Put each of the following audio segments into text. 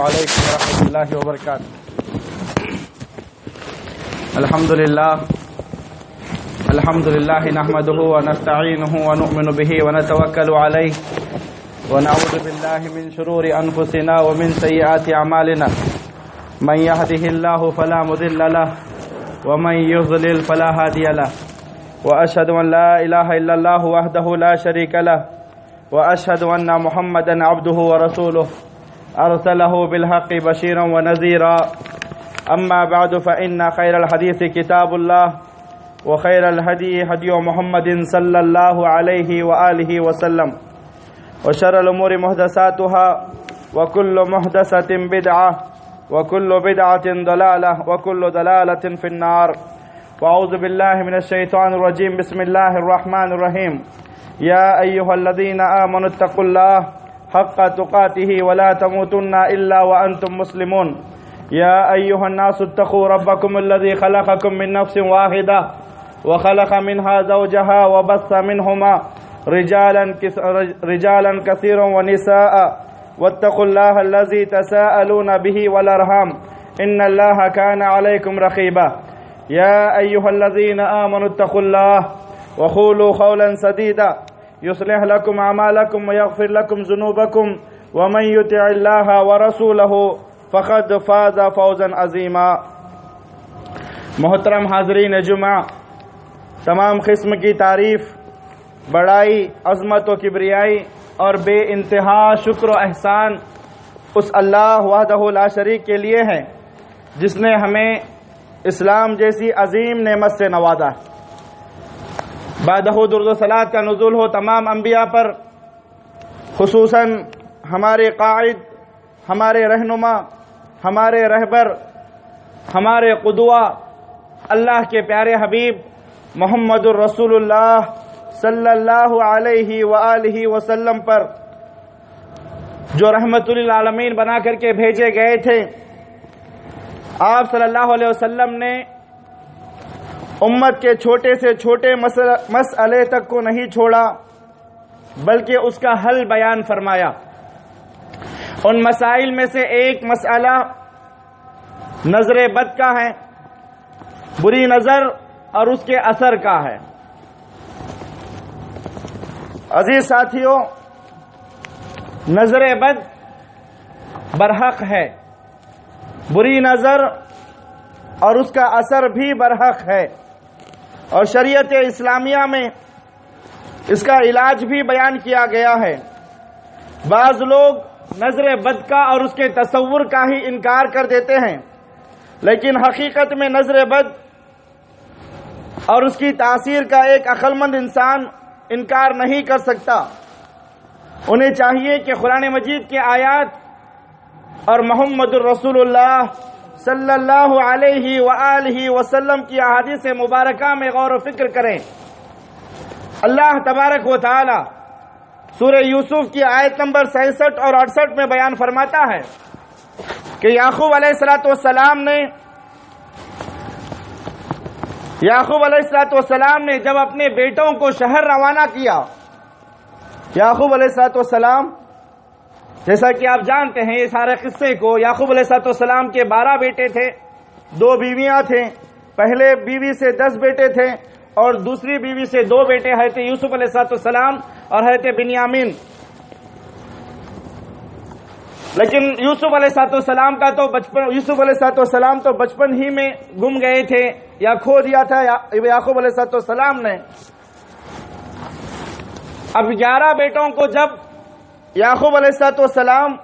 علیکم ورحمۃ اللہ وبرکاتہ۔ الحمد للہ نحمده ونستعینه ونؤمن به ونتوکل علیہ ونعوذ باللہ من شرور انفسنا ومن سیئات اعمالنا من يهده الله فلا مضل له ومن يضلل فلا هادي له واشهد ان لا اله الا الله وحده لا شريك له واشهد ان محمدا عبده ورسوله ارسله بالحق بشيرا ونذيرا اما بعد فان خير الحديث كتاب الله وخير الهدي هدي محمد صلى الله عليه واله وسلم وشر الامور محدثاتها وكل محدثة بدعة وكل بدعة ضلالة وكل ضلالة في النار وأعوذ بالله من الشيطان الرجيم بسم الله الرحمن الرحيم يا أيها الذين آمنوا اتقوا الله حق تقاته ولا تموتن إلا وأنتم مسلمون يا أيها الناس اتقوا ربكم الذي خلقكم من نفس واحدة وخلق منها زوجها وبث منهما رجالا كثيرا ونساء واتقوا الله الذي تساءلون به والأرحام إن الله كان عليكم رقيبا يا أيها الذين آمنوا اتقوا الله وقولوا قولا سديدا يصلح لكم أعمالكم ويغفر لكم ذنوبكم ومن يطع الله ورسوله فقد فاز فوزا عظيما۔ محترم حاضرین جمعہ، تمام قسم کی تعریف، بڑائی، عظمت و کبریائی اور بے انتہا شکر و احسان اس اللہ وحدہ لا شریک کے لیے ہے جس نے ہمیں اسلام جیسی عظیم نعمت سے نوازا۔ بعدہ درود و صلاۃ کا نزول ہو تمام انبیاء پر، خصوصاً ہمارے قائد، ہمارے رہنما، ہمارے رہبر، ہمارے قدوہ، اللہ کے پیارے حبیب محمد الرسول اللہ صلی اللہ علیہ وآلہ وسلم پر، جو رحمت للعالمین بنا کر کے بھیجے گئے تھے۔ آپ صلی اللہ علیہ وسلم نے امت کے چھوٹے سے چھوٹے مسئلے تک کو نہیں چھوڑا، بلکہ اس کا حل بیان فرمایا۔ ان مسائل میں سے ایک مسئلہ نظر بد کا ہے، بری نظر اور اس کے اثر کا ہے۔ عزیز ساتھیوں، نظر بد برحق ہے، بری نظر اور اس کا اثر بھی برحق ہے، اور شریعت اسلامیہ میں اس کا علاج بھی بیان کیا گیا ہے۔ بعض لوگ نظر بد کا اور اس کے تصور کا ہی انکار کر دیتے ہیں، لیکن حقیقت میں نظر بد اور اس کی تاثیر کا ایک عقل مند انسان انکار نہیں کر سکتا۔ انہیں چاہیے کہ قرآن مجید کے آیات اور محمد الرسول اللہ صلی اللہ علیہ وآلہ وسلم کی احادیث مبارکہ میں غور و فکر کریں۔ اللہ تبارک و تعالی سورہ یوسف کی آیت نمبر 67 اور 68 میں بیان فرماتا ہے کہ یعقوب علیہ السلام نے جب اپنے بیٹوں کو شہر روانہ کیا، یعقوب علیہ السلام، جیسا کہ آپ جانتے ہیں یہ سارے قصے کو، یعقوب علیہ السلام کے 12 بیٹے تھے، 2 بیویاں تھیں۔ پہلے بیوی سے 10 بیٹے تھے اور دوسری بیوی سے 2 بیٹے، حضرت یوسف علیہ السلام اور حضرت بنیامین۔ لیکن یوسف علیہ السلام تو بچپن ہی میں گم گئے تھے یا کھو دیا تھا یعقوب علیہ السلام نے۔ اب 11 بیٹوں کو جب یعقوب علیہ السلام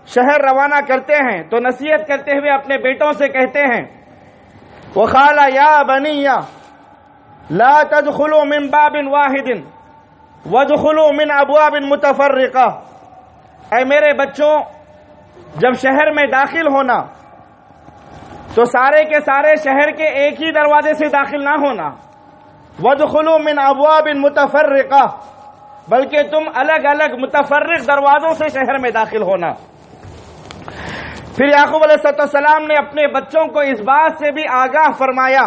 شہر روانہ کرتے ہیں تو نصیحت کرتے ہوئے اپنے بیٹوں سے کہتے ہیں، وَقَالَ يَا بَنِيَّ لَا تَدْخُلُوا مِن بَابٍ وَاحِدٍ وَادْخُلُوا مِنْ أَبْوَابٍ مُتَفَرِّقَةٍ۔ اے میرے بچوں، جب شہر میں داخل ہونا تو سارے کے سارے شہر کے ایک ہی دروازے سے داخل نہ ہونا، وَادْخُلُوا مِنْ أَبْوَابٍ مُتَفَرِّقَةٍ، بلکہ تم الگ الگ متفرق دروازوں سے شہر میں داخل ہونا۔ پھر یعقوب علیہ السلام نے اپنے بچوں کو اس بات سے بھی آگاہ فرمایا،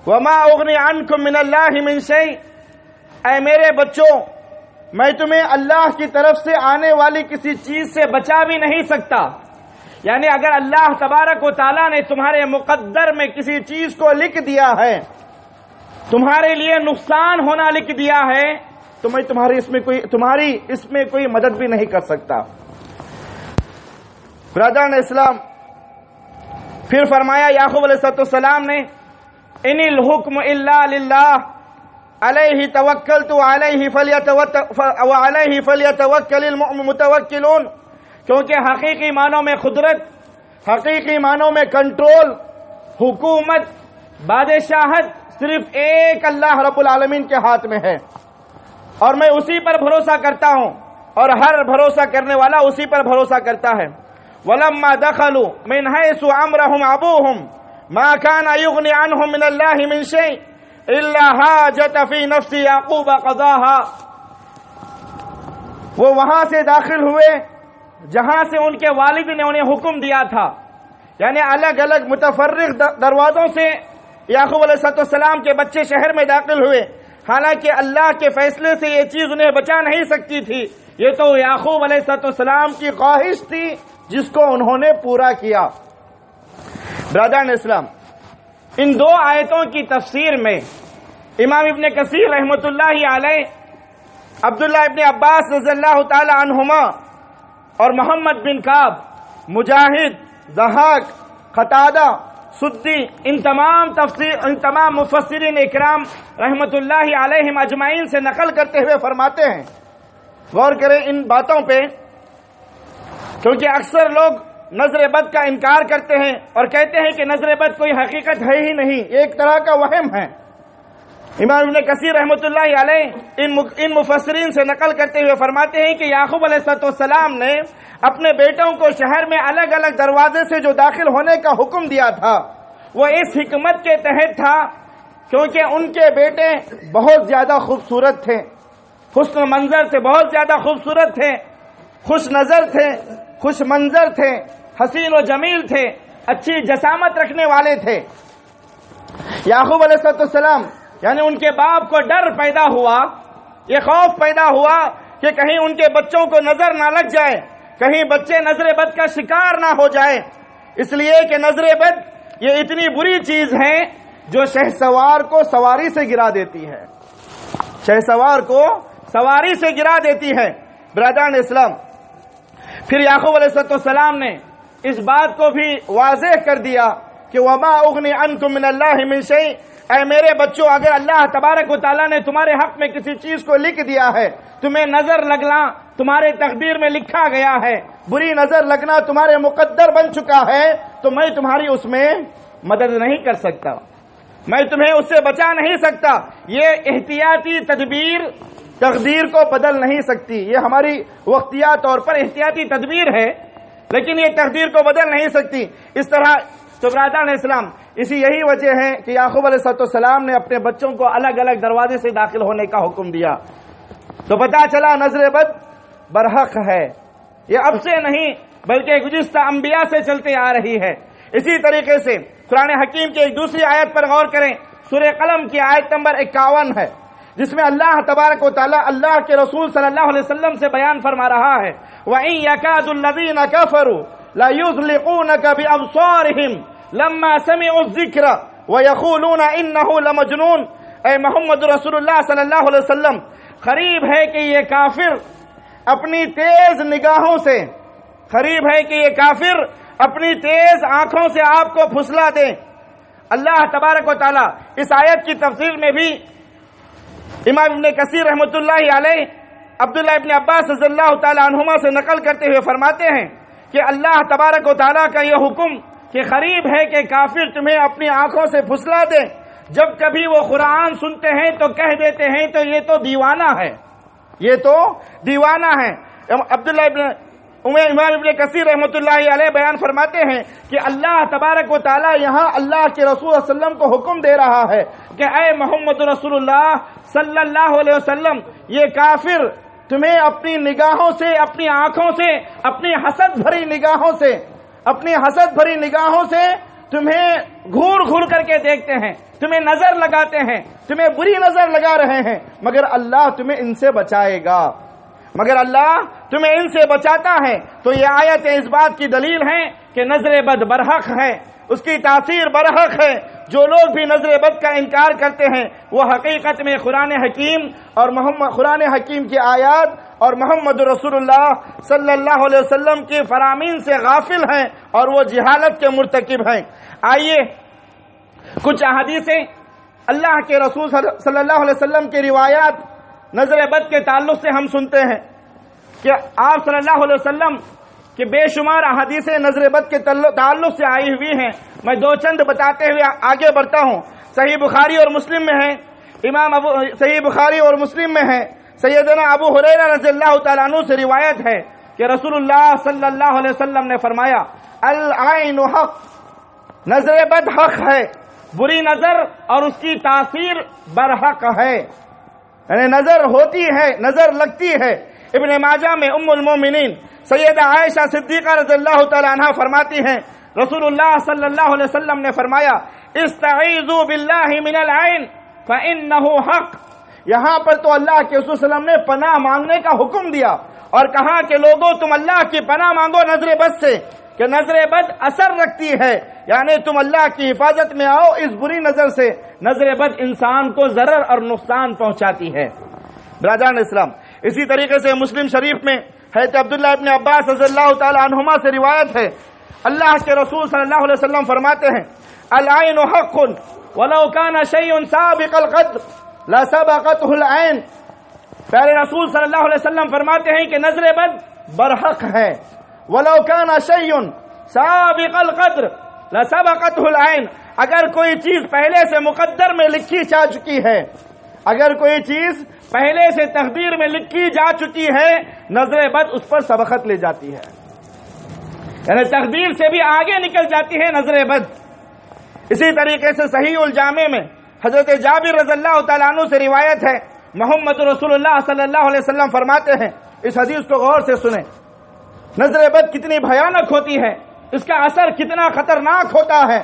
وَمَا أُغْنِي عَنْكُم مِّنَ اللَّهِ مِن شَيْءٍ، اے میرے بچوں، میں تمہیں اللہ کی طرف سے آنے والی کسی چیز سے بچا بھی نہیں سکتا، یعنی اگر اللہ تبارک و تعالیٰ نے تمہارے مقدر میں کسی چیز کو لکھ دیا ہے، تمہارے لیے نقصان ہونا لکھ دیا ہے، تو میں تمہاری اس میں کوئی مدد بھی نہیں کر سکتا۔ برادران اسلام، پھر فرمایا یعقوب علیہ السلام نے ان الحکم الا للہ علیہ توکلت علیہ فلیتوکل المتوکلون، کیونکہ حقیقی معنوں میں قدرت، حقیقی معنوں میں کنٹرول، حکومت، بادشاہت صرف ایک اللہ رب العالمین کے ہاتھ میں ہے، اور میں اسی پر بھروسہ کرتا ہوں، اور ہر بھروسہ کرنے والا اسی پر بھروسہ کرتا ہے۔ وَلَمَّا دَخَلُوا مِنْ حَيْثُ أَمْرَهُمْ أَبُوهُمْ مَا كَانَ يُغْنِ عَنْهُمْ مِنَ اللَّهِ مِنْ شَيْءٍ إِلَّا حَاجَةً فِي نَفْسِ يَعْقُوبَ قَضَاهَا۔ وہ وہاں سے داخل ہوئے جہاں سے ان کے والد نے انہیں حکم دیا تھا، یعنی الگ الگ متفرق دروازوں سے یعقوب علیہ السلام کے بچے شہر میں داخل ہوئے، حالانکہ اللہ کے فیصلے سے یہ چیز انہیں بچا نہیں سکتی تھی، یہ تو یعقوب علیہ السلام کی خواہش تھی جس کو انہوں نے پورا کیا۔ برادران اسلام، ان دو آیتوں کی تفسیر میں امام ابن کثیر رحمۃ اللہ علیہ، عبداللہ ابن عباس رضی اللہ تعالی عنہما اور محمد بن کعب، مجاہد، ضحاک، قتادہ، سدی، ان تمام مفسرین اکرام رحمۃ اللہ علیہم اجمعین سے نقل کرتے ہوئے فرماتے ہیں، غور کریں ان باتوں پہ، کیونکہ اکثر لوگ نظر بد کا انکار کرتے ہیں اور کہتے ہیں کہ نظر بد کوئی حقیقت ہے ہی نہیں، ایک طرح کا وہم ہے۔ امام ابن کثیر رحمۃ اللہ علیہ ان مفسرین سے نقل کرتے ہوئے فرماتے ہیں کہ یعقوب علیہ السلام نے اپنے بیٹوں کو شہر میں الگ الگ دروازے سے جو داخل ہونے کا حکم دیا تھا، وہ اس حکمت کے تحت تھا کیونکہ ان کے بیٹے بہت زیادہ خوبصورت تھے، حسن منظر تھے، بہت زیادہ خوبصورت تھے، خوش نظر تھے، خوش منظر تھے، حسین و جمیل تھے، اچھی جسامت رکھنے والے تھے۔ یعقوب علیہ السلام یعنی ان کے باپ کو ڈر پیدا ہوا، یہ خوف پیدا ہوا کہ کہیں ان کے بچوں کو نظر نہ لگ جائے، کہیں بچے نظر بد کا شکار نہ ہو جائے، اس لیے کہ نظر بد یہ اتنی بری چیز ہے جو شہسوار کو سواری سے گرا دیتی ہے، شہسوار کو سواری سے گرا دیتی ہے۔ برادران اسلام، پھر یعقوب علیہ السلام نے اس بات کو بھی واضح کر دیا کہ وَمَا أُغْنِي عَنْكُم مِّنَ اللَّهِ مِن شَيْءٍ، اے میرے بچوں، اگر اللہ تبارک و تعالیٰ نے تمہارے حق میں کسی چیز کو لکھ دیا ہے، تمہیں نظر لگنا تمہارے تقدیر میں لکھا گیا ہے، بری نظر لگنا تمہارے مقدر بن چکا ہے، تو میں تمہاری اس میں مدد نہیں کر سکتا، میں تمہیں اس سے بچا نہیں سکتا۔ یہ احتیاطی تدبیر تقدیر کو بدل نہیں سکتی، یہ ہماری وقتیہ طور پر احتیاطی تدبیر ہے، لیکن یہ تقدیر کو بدل نہیں سکتی۔ اس طرح تو برادران اسلام، یہی وجہ ہے کہ یعقوب علیہ السلام نے اپنے بچوں کو الگ الگ دروازے سے داخل ہونے کا حکم دیا، تو پتا چلا نظر بد برحق ہے، یہ اب سے نہیں بلکہ گزشتہ انبیاء سے چلتے آ رہی ہے۔ اسی طریقے سے قرآن حکیم کی ایک دوسری آیت پر غور کریں، سورہ قلم کی آیت نمبر 51 ہے، جس میں اللہ تبارک و تعالی اللہ کے رسول صلی اللہ علیہ وسلم سے بیان فرما رہا ہے، وَإِن يَكَادُ الَّذِينَ كَفَرُوا لَيُزْلِقُونَكَ بِأَبْصَارِهِمْ لَمَّا سَمِعُوا الذِّكْرَ وَيَقُولُونَ إِنَّهُ لَمَجْنُونٌ۔ اے محمد رسول اللہ صلی اللہ علیہ وسلم، قریب ہے کہ یہ کافر اپنی تیز نگاہوں سے، قریب ہے کہ یہ کافر اپنی تیز آنکھوں سے آپ کو پھسلا دیں۔ اللہ تبارک و تعالی اس آیت کی تفسیر میں بھی امام ابن کثیر رحمۃ اللہ علیہ عبداللہ ابن عباس رضی اللہ تعالی عنہما سے نقل کرتے ہوئے فرماتے ہیں کہ اللہ تبارک و تعالی کا یہ حکم کہ قریب ہے کہ کافر تمہیں اپنی آنکھوں سے پھسلا دیں، جب کبھی وہ قرآن سنتے ہیں تو کہہ دیتے ہیں تو یہ تو دیوانہ ہے، یہ تو دیوانہ ہے۔ عبداللہ امام ابن کثیر رحمۃ اللہ علیہ بیان فرماتے ہیں کہ اللہ تبارک و تعالی یہاں اللہ کے رسول صلی اللہ علیہ وسلم کو حکم دے رہا ہے کہ اے محمد رسول اللہ صلی اللہ علیہ وسلم، یہ کافر تمہیں اپنی نگاہوں سے، اپنی آنکھوں سے، اپنی حسد بھری نگاہوں سے، اپنی حسد بھری نگاہوں سے تمہیں گھور گھور کر کے دیکھتے ہیں، تمہیں نظر لگاتے ہیں، تمہیں بری نظر لگا رہے ہیں، مگر اللہ تمہیں ان سے بچائے گا، مگر اللہ تمہیں ان سے بچاتا ہے۔ تو یہ آیتیں اس بات کی دلیل ہیں کہ کہ نظر بد برحق ہے، اس کی تاثیر برحق ہے۔ جو لوگ بھی نظر بد کا انکار کرتے ہیں وہ حقیقت میں قرآن حکیم کی آیات اور محمد رسول اللہ صلی اللہ علیہ وسلم کی فرامین سے غافل ہیں اور وہ جہالت کے مرتکب ہیں۔ آئیے کچھ احادیثیں اللہ کے رسول صلی اللہ علیہ وسلم کی روایات نظر بد کے تعلق سے ہم سنتے ہیں کہ آپ صلی اللہ علیہ وسلم کہ بے شمار احادیثیں نظر بد کے تعلق سے آئی ہوئی ہیں۔ میں دو چند بتاتے ہوئے آگے بڑھتا ہوں۔ صحیح بخاری اور مسلم میں ہے، صحیح بخاری اور مسلم میں ہے، سیدنا ابو ہریرہ رضی اللہ تعالیٰ عنہ سے روایت ہے کہ رسول اللہ صلی اللہ علیہ وسلم نے فرمایا العین حق، نظر بد حق ہے، بری نظر اور اس کی تاثیر برحق ہے، یعنی نظر ہوتی ہے، نظر لگتی ہے۔ ابن ماجہ میں ام المومنین سیدہ عائشہ صدیقہ رضی اللہ تعالی عنہا فرماتی ہیں رسول اللہ صلی اللہ علیہ وسلم نے فرمایا استعیذوا باللہ من العین فإنہ حق۔ یہاں پر تو اللہ کے رسول صلی اللہ علیہ وسلم نے پناہ مانگنے کا حکم دیا اور کہا کہ لوگوں تم اللہ کی پناہ مانگو نظر بد سے، کہ نظر بد اثر رکھتی ہے، یعنی تم اللہ کی حفاظت میں آؤ اس بری نظر سے۔ نظر بد انسان کو ضرر اور نقصان پہنچاتی ہے۔ برادران اسلام، اسی طریقے سے مسلم شریف میں حضرت عبداللہ ابن عباس رضی اللہ تعالی عنہما سے روایت ہے، اللہ کے رسول صلی اللہ علیہ وسلم فرماتے ہیں العین حق ولو کان شیء سابق القدر لسبقته العین۔ پیارے رسول صلی اللہ علیہ وسلم فرماتے ہیں کہ نظر بد برحق ہے، ولو کان شیء سابق القدر لسبقته العین، اگر کوئی چیز پہلے سے مقدر میں لکھی جا چکی ہے، اگر کوئی چیز پہلے سے تقدیر میں لکھی جا چکی ہے، نظر بد اس پر سبقت لے جاتی ہے، یعنی تقدیر سے بھی آگے نکل جاتی ہے نظر بد۔ اسی طریقے سے صحیح الجامع میں حضرت جابر رضی اللہ تعالیٰ عنہ سے روایت ہے، محمد رسول اللہ صلی اللہ علیہ وسلم فرماتے ہیں، اس حدیث کو غور سے سنیں، نظر بد کتنی بھیانک ہوتی ہے، اس کا اثر کتنا خطرناک ہوتا ہے۔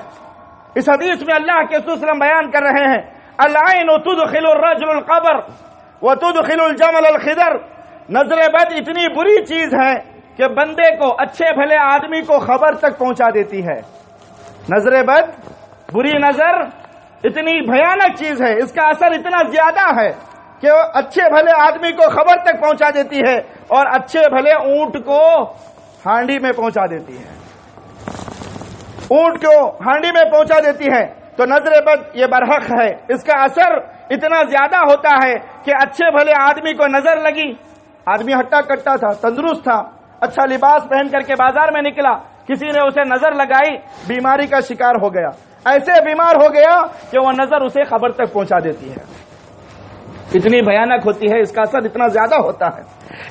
اس حدیث میں اللہ کے رسول صلی اللہ علیہ وسلم بیان کر رہے ہیں العین تدخل الرجل القبر وتدخل الجمل الخدر، نظر بد اتنی بری چیز ہے کہ بندے کو، اچھے بھلے آدمی کو خبر تک پہنچا دیتی ہے۔ نظر بد، بری نظر اتنی بھیانک چیز ہے، اس کا اثر اتنا زیادہ ہے کہ وہ اچھے بھلے آدمی کو خبر تک پہنچا دیتی ہے اور اچھے بھلے اونٹ کو ہانڈی میں پہنچا دیتی ہے، اونٹ کو ہانڈی میں پہنچا دیتی ہے۔ تو نظر بد یہ برحق ہے، اس کا اثر اتنا زیادہ ہوتا ہے کہ اچھے بھلے آدمی کو نظر لگی، آدمی ہٹا کٹا تھا، تندرست تھا، اچھا لباس پہن کر کے بازار میں نکلا، کسی نے اسے نظر لگائی، بیماری کا شکار ہو گیا، ایسے بیمار ہو گیا کہ وہ نظر اسے خبر تک پہنچا دیتی ہے، اتنی بھیانک ہوتی ہے، اس کا اثر اتنا زیادہ ہوتا ہے۔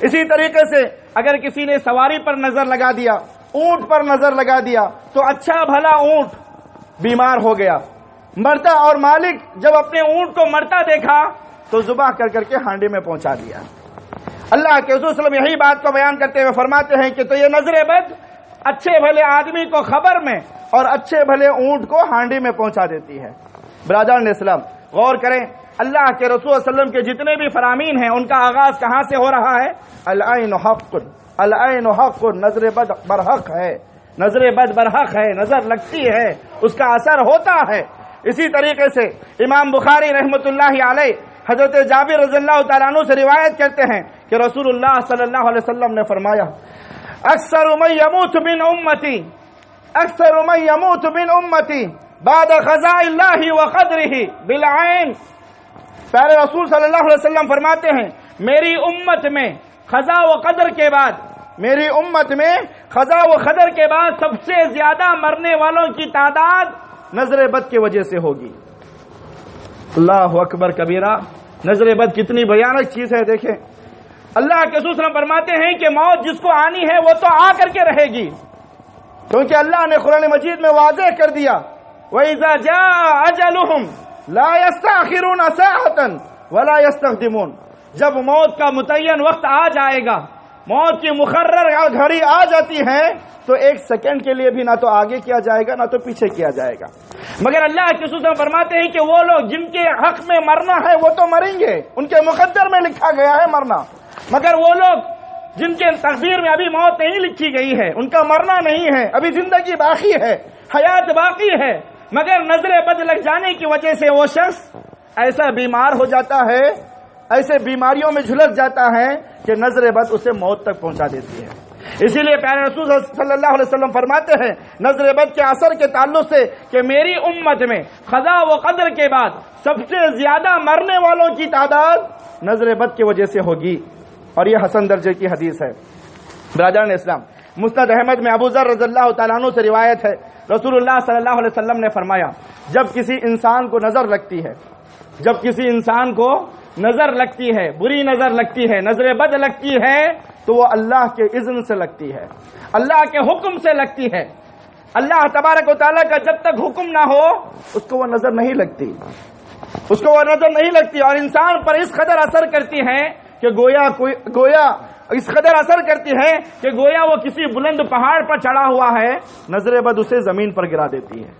اسی طریقے سے اگر کسی نے سواری پر نظر لگا دیا، اونٹ پر نظر لگا دیا، تو اچھا بھلا اونٹ بیمار ہو گیا، مرتا، اور مالک جب اپنے اونٹ کو مرتا دیکھا تو ذبح کر کر کے ہانڈی میں پہنچا دیا۔ اللہ کے رسول صلی اللہ علیہ وسلم یہی بات کو بیان کرتے ہوئے فرماتے ہیں کہ تو یہ نظر بد اچھے بھلے آدمی کو خبر میں اور اچھے بھلے اونٹ کو ہانڈی میں پہنچا دیتی ہے۔ برادران اسلام، غور کریں، اللہ کے رسول صلی اللہ علیہ وسلم کے جتنے بھی فرامین ہیں ان کا آغاز کہاں سے ہو رہا ہے؟ العین حق، العین حق، نظر بد برحق ہے، نظر بد برحق ہے، نظر لگتی ہے، اس کا اثر ہوتا ہے۔ اسی طریقے سے امام بخاری رحمۃ اللہ علیہ حضرت جابر رضی اللہ تعالیٰ عنہ سے روایت کرتے ہیں کہ رسول اللہ صلی اللہ علیہ وسلم نے فرمایا اکثر من یموت من امتی، اکثر من یموت من امتی بعد قضاء اللہ وقدرہ بالعین۔ پیارے رسول صلی اللہ علیہ وسلم فرماتے ہیں میری امت میں قضاء و قدر کے بعد، میری امت میں قضاء و قدر کے بعد سب سے زیادہ مرنے والوں کی تعداد نظر بد کی وجہ سے ہوگی۔ اللہ اکبر کبیرہ، نظر بد کتنی بھیانک چیز ہے۔ دیکھیں اللہ کے رسول صلی اللہ علیہ وسلم فرماتے ہیں کہ موت جس کو آنی ہے وہ تو آ کر کے رہے گی، کیونکہ اللہ نے قرآن مجید میں واضح کر دیا وَإِذَا جَاءَ أَجَلُهُمْ لَا يَسْتَأْخِرُونَ سَاعَةً وَلَا يَسْتَقْدِمُونَ، جب موت کا متعین وقت آ جائے گا، موت کی مقرر گھڑی آ جاتی ہے تو ایک سیکنڈ کے لیے بھی نہ تو آگے کیا جائے گا نہ تو پیچھے کیا جائے گا۔ مگر اللہ کے رسول فرماتے ہیں کہ وہ لوگ جن کے حق میں مرنا ہے وہ تو مریں گے، ان کے مقدر میں لکھا گیا ہے مرنا، مگر وہ لوگ جن کے تقدیر میں ابھی موت نہیں لکھی گئی ہے، ان کا مرنا نہیں ہے، ابھی زندگی باقی ہے، حیات باقی ہے، مگر نظر بد لگ جانے کی وجہ سے وہ شخص ایسا بیمار ہو جاتا ہے، ایسے بیماریوں میں جھلس جاتا ہے کہ نظر بد اسے موت تک پہنچا دیتی ہے۔ اسی لیے پیارے رسول صلی اللہ علیہ وسلم فرماتے ہیں نظر بد کے اثر کے تعلق سے کہ میری امت میں قضاء و قدر کے بعد سب سے زیادہ مرنے والوں کی تعداد نظر بد کی وجہ سے ہوگی، اور یہ حسن درجے کی حدیث ہے۔ برادران اسلام، مسند احمد میں ابو ذر رضی اللہ تعالیٰ عنہ سے روایت ہے، رسول اللہ صلی اللہ علیہ وسلم نے فرمایا جب کسی انسان کو نظر لگتی ہے، جب کسی انسان کو نظر لگتی ہے، بری نظر لگتی ہے، نظر بد لگتی ہے، تو وہ اللہ کے اذن سے لگتی ہے، اللہ کے حکم سے لگتی ہے۔ اللہ تبارک و تعالیٰ کا جب تک حکم نہ ہو اس کو وہ نظر نہیں لگتی، اس کو وہ نظر نہیں لگتی، اور انسان پر اس قدر اثر کرتی ہے کہ گویا اس قدر اثر کرتی ہے کہ گویا وہ کسی بلند پہاڑ پر چڑھا ہوا ہے، نظر بد اسے زمین پر گرا دیتی ہے،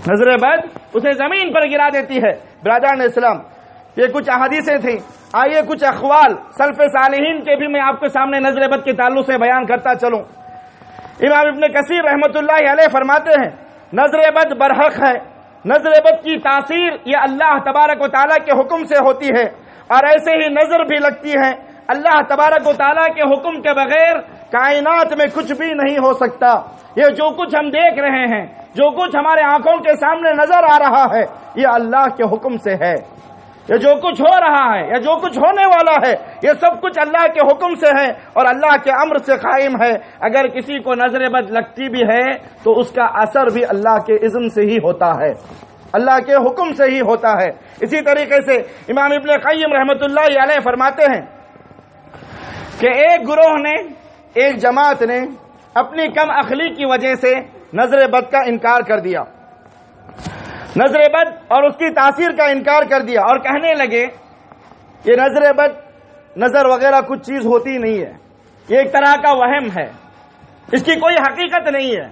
نظر بد اسے زمین پر گرا دیتی ہے۔ برادران اسلام، یہ کچھ احادیثیں تھیں، آئیے کچھ اقوال سلف صالحین کے بھی میں آپ کے سامنے نظر بد کے تعلق سے بیان کرتا چلوں۔ امام ابن کثیر رحمۃ اللہ علیہ فرماتے ہیں نظر بد برحق ہے، نظر بد کی تاثیر یہ اللہ تبارک و تعالیٰ کے حکم سے ہوتی ہے، اور ایسے ہی نظر بھی لگتی ہے، اللہ تبارک و تعالیٰ کے حکم کے بغیر کائنات میں کچھ بھی نہیں ہو سکتا۔ یہ جو کچھ ہم دیکھ رہے ہیں، جو کچھ ہمارے آنکھوں کے سامنے نظر آ رہا ہے، یہ اللہ کے حکم سے ہے۔ یہ جو کچھ ہو رہا ہے یا جو کچھ ہونے والا ہے، یہ سب کچھ اللہ کے حکم سے ہے اور اللہ کے امر سے قائم ہے۔ اگر کسی کو نظر بد لگتی بھی ہے تو اس کا اثر بھی اللہ کے اذن سے ہی ہوتا ہے، اللہ کے حکم سے ہی ہوتا ہے۔ اسی طریقے سے امام ابن قیم رحمۃ اللہ علیہ فرماتے ہیں کہ ایک گروہ نے، ایک جماعت نے اپنی کم عقلی کی وجہ سے نظر بد کا انکار کر دیا، نظر بد اور اس کی تاثیر کا انکار کر دیا، اور کہنے لگے یہ نظر بد نظر وغیرہ کچھ چیز ہوتی نہیں ہے، یہ ایک طرح کا وہم ہے، اس کی کوئی حقیقت نہیں ہے،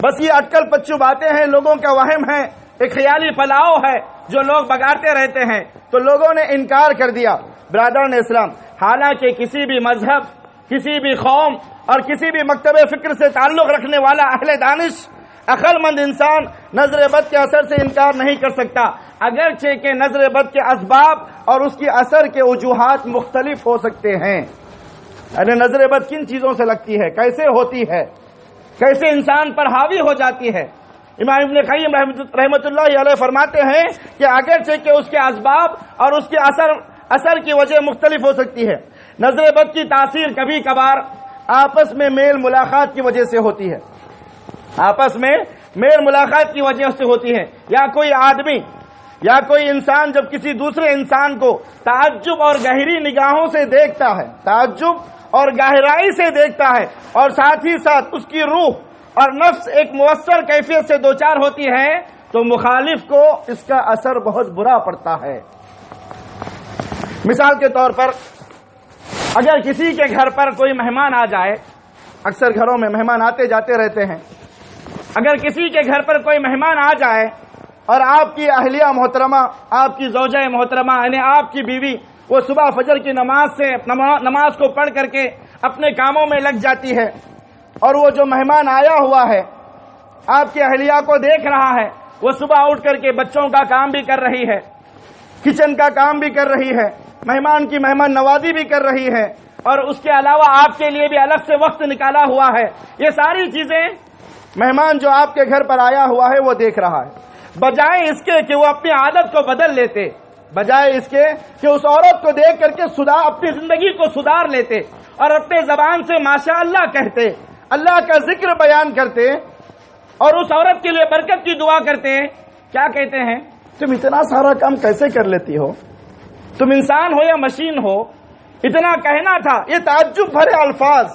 بس یہ اٹکل پچو باتیں ہیں، لوگوں کا وہم ہے، ایک خیالی پلاؤ ہے جو لوگ بگاڑتے رہتے ہیں۔ تو لوگوں نے انکار کر دیا۔ برادران اسلام، حالانکہ کسی بھی مذہب، کسی بھی قوم اور کسی بھی مکتب فکر سے تعلق رکھنے والا اہل دانش، عقل مند انسان نظر بد کے اثر سے انکار نہیں کر سکتا، اگرچہ کہ نظر بد کے اسباب اور اس کی اثر کے وجوہات مختلف ہو سکتے ہیں۔ یعنی نظر بد کن چیزوں سے لگتی ہے، کیسے ہوتی ہے، کیسے انسان پر حاوی ہو جاتی ہے۔ امام ابن قیم رحمۃ اللہ علیہ فرماتے ہیں کہ اگرچہ کہ اس کے اسباب اور اس کے اثر کی وجہ مختلف ہو سکتی ہے، نظر بد کی تاثیر کبھی کبھار آپس میں میل ملاقات کی وجہ سے ہوتی ہے، آپس میں میل ملاقات کی وجہ سے ہوتی ہے، یا کوئی آدمی یا کوئی انسان جب کسی دوسرے انسان کو تعجب اور گہری نگاہوں سے دیکھتا ہے، تعجب اور گہرائی سے دیکھتا ہے، اور ساتھ ہی ساتھ اس کی روح اور نفس ایک مؤثر کیفیت سے دوچار ہوتی ہے، تو مخالف کو اس کا اثر بہت برا پڑتا ہے۔ مثال کے طور پر اگر کسی کے گھر پر کوئی مہمان آ جائے، اکثر گھروں میں مہمان آتے جاتے رہتے ہیں، اگر کسی کے گھر پر کوئی مہمان آ جائے اور آپ کی اہلیہ محترمہ، آپ کی زوجہ محترمہ یعنی آپ کی بیوی، وہ صبح فجر کی نماز کو پڑھ کر کے اپنے کاموں میں لگ جاتی ہے، اور وہ جو مہمان آیا ہوا ہے آپ کی اہلیہ کو دیکھ رہا ہے، وہ صبح اٹھ کر کے بچوں کا کام بھی کر رہی ہے، کچن کا کام بھی کر رہی ہے، مہمان کی مہمان نوازی بھی کر رہی ہے، اور اس کے علاوہ آپ کے لیے بھی الگ سے وقت نکالا ہوا ہے۔ یہ ساری چیزیں مہمان جو آپ کے گھر پر آیا ہوا ہے وہ دیکھ رہا ہے۔ بجائے اس کے کہ وہ اپنی عادت کو بدل لیتے، بجائے اس کے کہ اس عورت کو دیکھ کر کے اپنی زندگی کو سدھار لیتے اور اپنے زبان سے ماشاءاللہ کہتے، اللہ کا ذکر بیان کرتے اور اس عورت کے لیے برکت کی دعا کرتے، کیا کہتے ہیں؟ تم اتنا سارا کام کیسے کر لیتی ہو؟ تم انسان ہو یا مشین ہو؟ اتنا کہنا تھا، یہ تعجب بھرے الفاظ،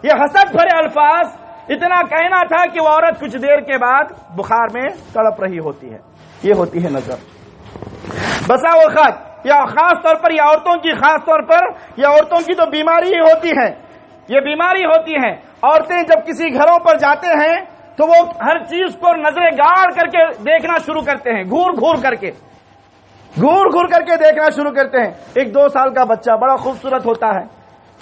یہ حسد بھرے الفاظ، اتنا کہنا تھا کہ وہ عورت کچھ دیر کے بعد بخار میں تڑپ رہی ہوتی ہے۔ یہ ہوتی ہے نظر۔ بسا اوقات یا خاص طور پر یا عورتوں کی خاص طور پر یا عورتوں کی تو بیماری ہی ہوتی ہے، یہ بیماری ہوتی ہے۔ عورتیں جب کسی گھروں پر جاتے ہیں تو وہ ہر چیز کو نظریں گاڑ کر کے دیکھنا شروع کرتے ہیں، گھور گھور کر کے دیکھنا شروع کرتے ہیں۔ ایک 2 سال کا بچہ بڑا خوبصورت ہوتا ہے،